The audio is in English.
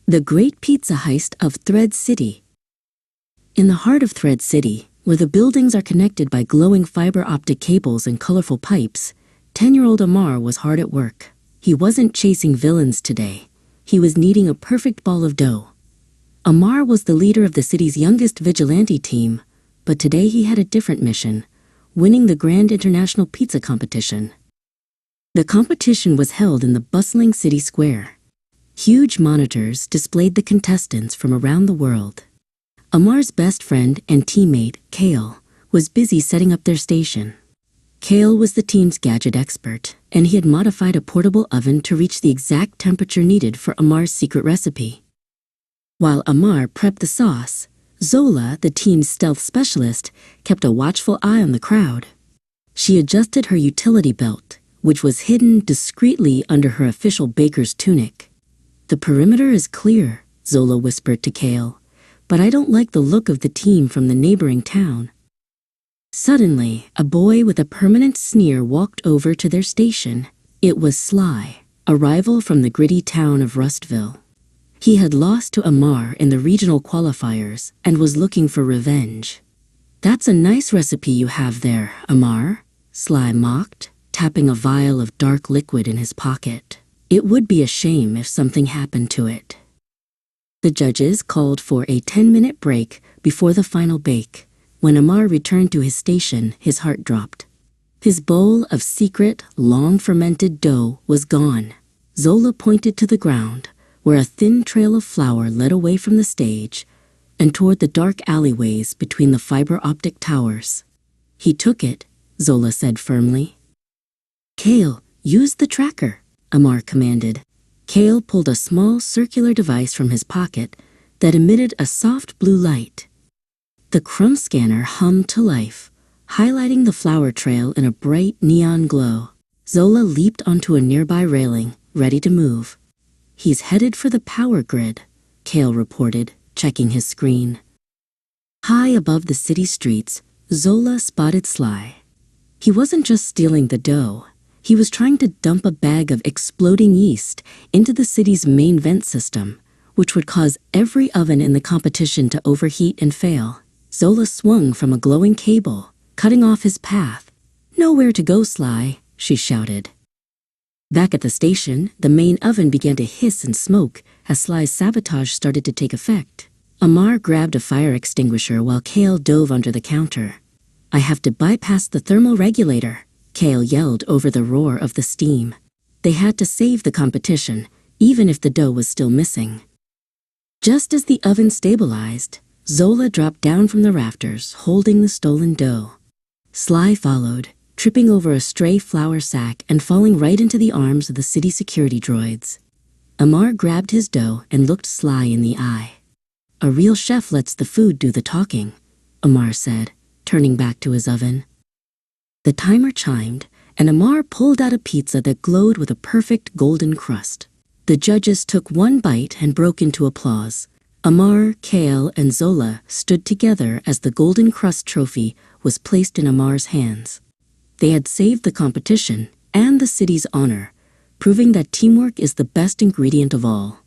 The Great Pizza Heist of Thread City. In the heart of Thread City, where the buildings are connected by glowing fiber optic cables and colorful pipes, 10-year-old Amar was hard at work. He wasn't chasing villains today. He was kneading a perfect ball of dough. Amar was the leader of the city's youngest vigilante team, but today he had a different mission, winning the Grand International Pizza Competition. The competition was held in the bustling city square. Huge monitors displayed the contestants from around the world. Amar's best friend and teammate, Kale, was busy setting up their station. Kale was the team's gadget expert, and he had modified a portable oven to reach the exact temperature needed for Amar's secret recipe. While Amar prepped the sauce, Zola, the team's stealth specialist, kept a watchful eye on the crowd. She adjusted her utility belt, which was hidden discreetly under her official baker's tunic. "The perimeter is clear," Zola whispered to Kale, "but I don't like the look of the team from the neighboring town." Suddenly, a boy with a permanent sneer walked over to their station. It was Sly, a rival from the gritty town of Rustville. He had lost to Amar in the regional qualifiers and was looking for revenge. "That's a nice recipe you have there, Amar," Sly mocked, tapping a vial of dark liquid in his pocket. "It would be a shame if something happened to it." The judges called for a 10-minute break before the final bake. When Amar returned to his station, his heart dropped. His bowl of secret, long-fermented dough was gone. Zola pointed to the ground, where a thin trail of flour led away from the stage and toward the dark alleyways between the fiber optic towers. "He took it," Zola said firmly. "Kale, use the tracker," Amar commanded. Kale pulled a small circular device from his pocket that emitted a soft blue light. The crumb scanner hummed to life, highlighting the flour trail in a bright neon glow. Zola leaped onto a nearby railing, ready to move. "He's headed for the power grid," Kale reported, checking his screen. High above the city streets, Zola spotted Sly. He wasn't just stealing the dough. He was trying to dump a bag of exploding yeast into the city's main vent system, which would cause every oven in the competition to overheat and fail. Zola swung from a glowing cable, cutting off his path. "Nowhere to go, Sly," she shouted. Back at the station, the main oven began to hiss and smoke as Sly's sabotage started to take effect. Amar grabbed a fire extinguisher while Kale dove under the counter. "I have to bypass the thermal regulator," Kale yelled over the roar of the steam. They had to save the competition, even if the dough was still missing. Just as the oven stabilized, Zola dropped down from the rafters, holding the stolen dough. Sly followed, tripping over a stray flour sack and falling right into the arms of the city security droids. Amar grabbed his dough and looked Sly in the eye. "A real chef lets the food do the talking," Amar said, turning back to his oven. The timer chimed, and Amar pulled out a pizza that glowed with a perfect golden crust. The judges took one bite and broke into applause. Amar, Kale, and Zola stood together as the golden crust trophy was placed in Amar's hands. They had saved the competition and the city's honor, proving that teamwork is the best ingredient of all.